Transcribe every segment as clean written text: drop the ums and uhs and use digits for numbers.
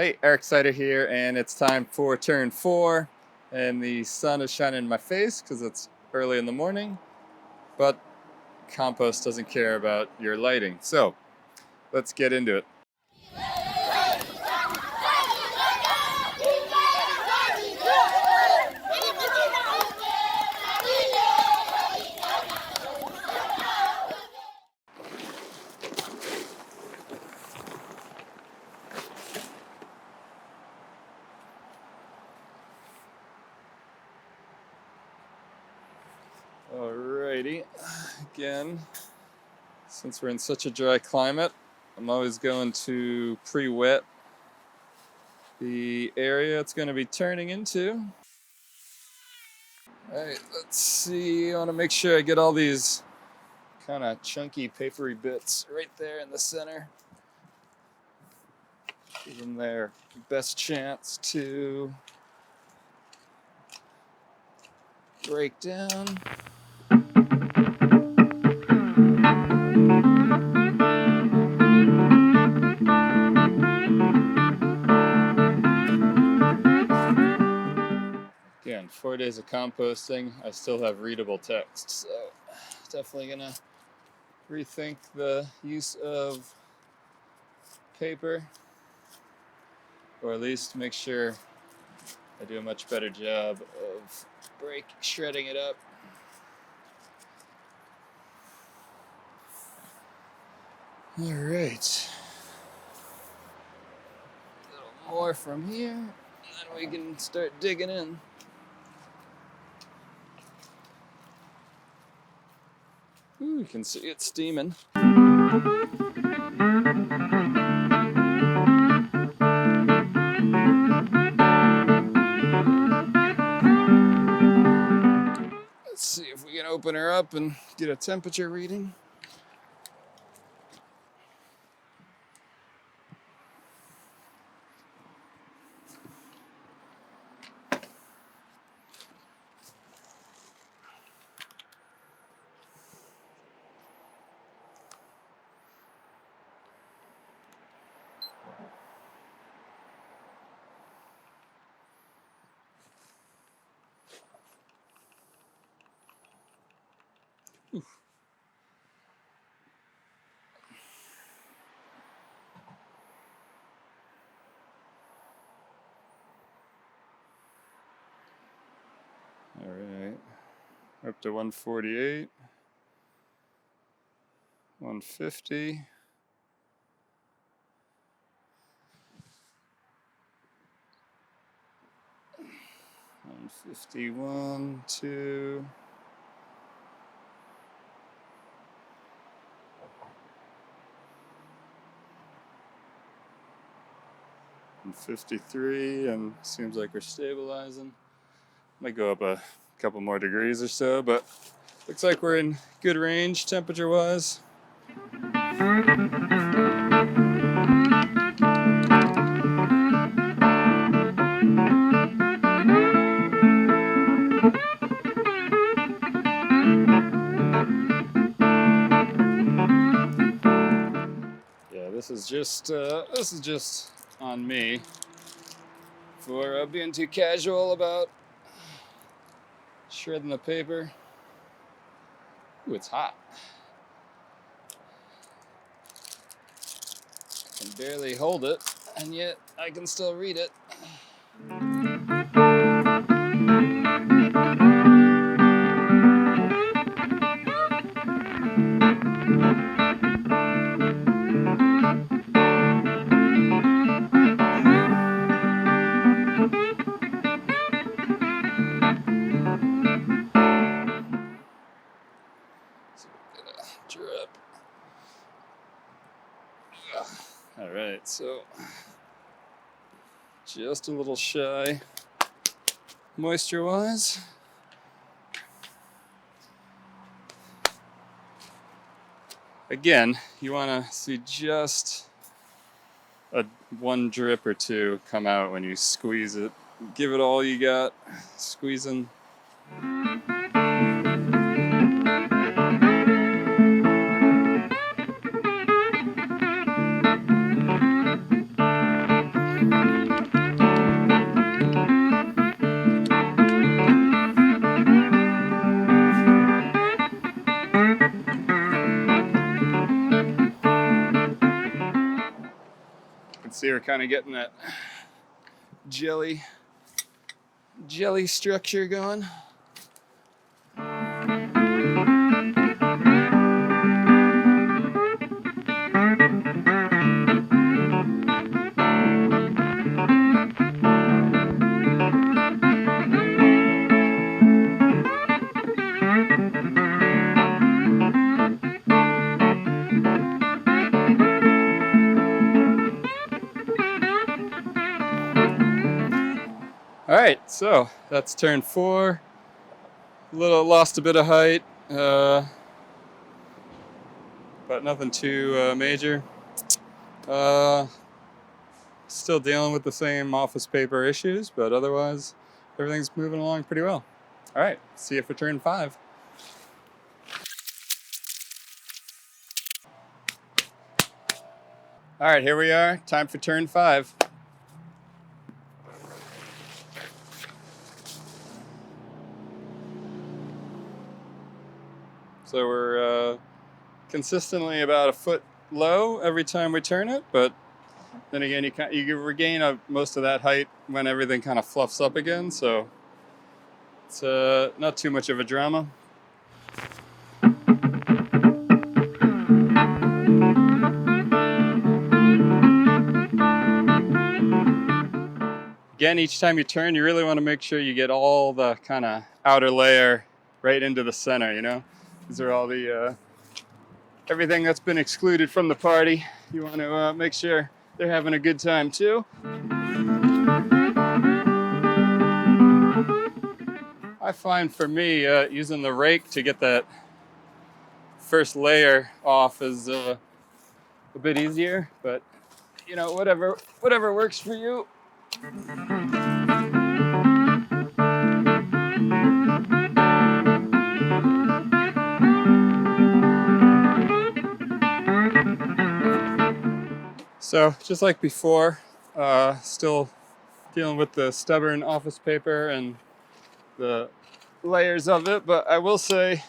Hey, Eric Sider here, and it's time for turn 4, and the sun is shining in my face because it's early in the morning, but Compost doesn't care about your lighting, so let's get into it. Alrighty, again, since we're in such a dry climate, I'm always going to pre-wet the area it's going to be turning into. Alright, let's see, I want to make sure I get all these kind of chunky papery bits right there in the center. Give them their best chance to break down. Again, 4 days of composting, I still have readable text, so definitely gonna rethink the use of paper, or at least make sure I do a much better job of shredding it up. All right, a little more from here, and then we can start digging in. Ooh, you can see it steaming. Let's see if we can open her up and get a temperature reading. Oof. All right, up to 148, 150. 151, 2. 153, and seems like we're stabilizing. Might go up a couple more degrees or so, but looks like we're in good range temperature-wise. Yeah, this is just on me for being too casual about shredding the paper. Ooh, it's hot. I can barely hold it, and yet I can still read it. Drip. All right, so just a little shy moisture-wise. Again, you want to see just one drip or two come out when you squeeze it. Give it all you got, squeezing. You can see we're kind of getting that jelly structure going. All right, so that's turn 4. Lost a bit of height, but nothing too major. Still dealing with the same office paper issues, but otherwise everything's moving along pretty well. All right, see you for turn 5. All right, here we are. Time for turn 5. So we're consistently about a foot low every time we turn it, but then again, you regain most of that height when everything kind of fluffs up again, so it's not too much of a drama. Again, each time you turn, you really want to make sure you get all the kind of outer layer right into the center, you know? These are all the, everything that's been excluded from the party. You want to make sure they're having a good time too. I find for me, using the rake to get that first layer off is a bit easier, but you know, whatever works for you. So just like before, still dealing with the stubborn office paper and the layers of it, but I will say,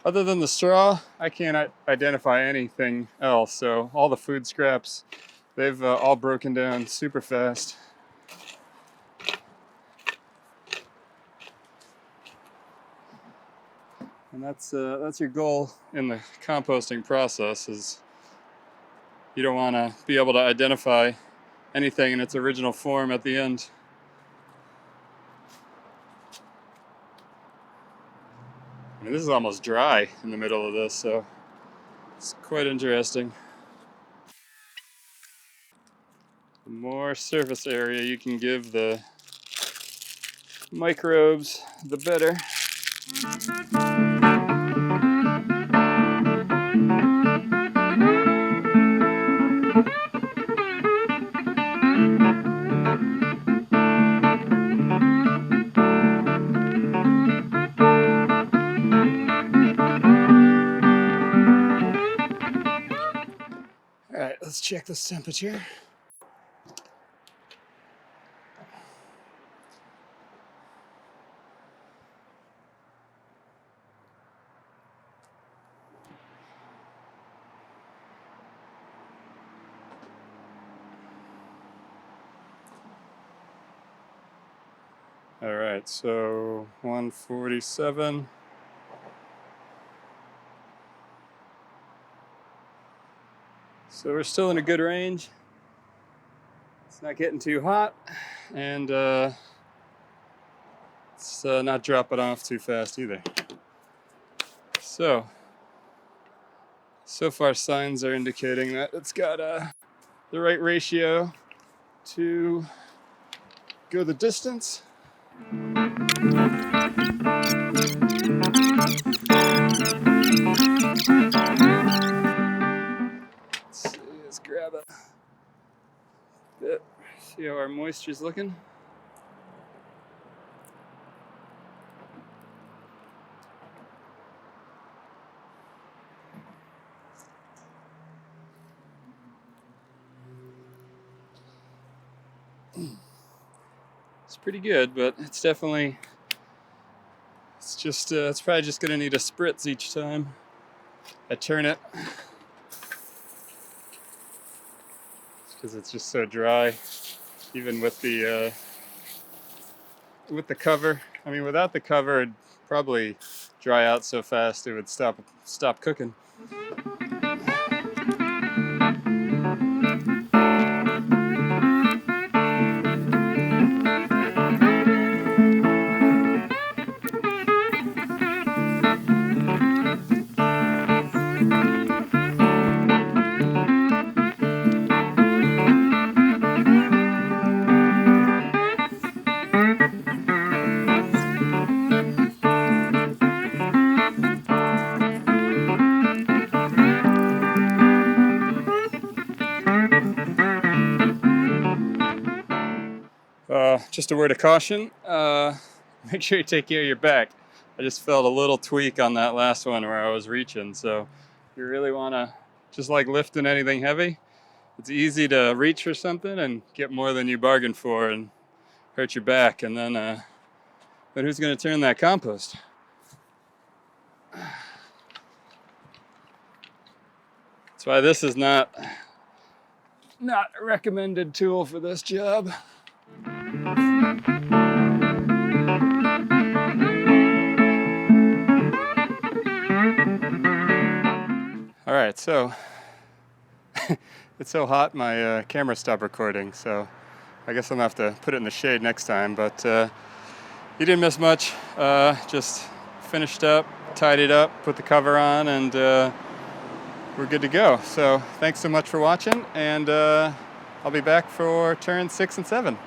other than the straw, I can't identify anything else. So all the food scraps, they've all broken down super fast. And that's your goal in the composting process, is you don't want to be able to identify anything in its original form at the end. I mean, this is almost dry in the middle of this, so it's quite interesting. The more surface area you can give the microbes, the better. All right, let's check this temperature. All right, so 147. So we're still in a good range. It's not getting too hot, and it's not dropping off too fast either. So far signs are indicating that it's got the right ratio to go the distance. Let's grab a bit, see how our moisture's looking. It's pretty good, but it's probably just gonna need a spritz each time I turn it. because it's just so dry, even with the cover. I mean, without the cover, it'd probably dry out so fast it would stop cooking. Just a word of caution, make sure you take care of your back. I just felt a little tweak on that last one where I was reaching, so you really want to, just like lifting anything heavy, it's easy to reach for something and get more than you bargained for and hurt your back, and then but who's going to turn that compost? That's why this is not a recommended tool for this job. All right, so it's so hot my camera stopped recording, so I guess I'm gonna have to put it in the shade next time, but you didn't miss much. Just finished up, tidied up, put the cover on, and we're good to go. So thanks so much for watching, and I'll be back for turns 6 and 7.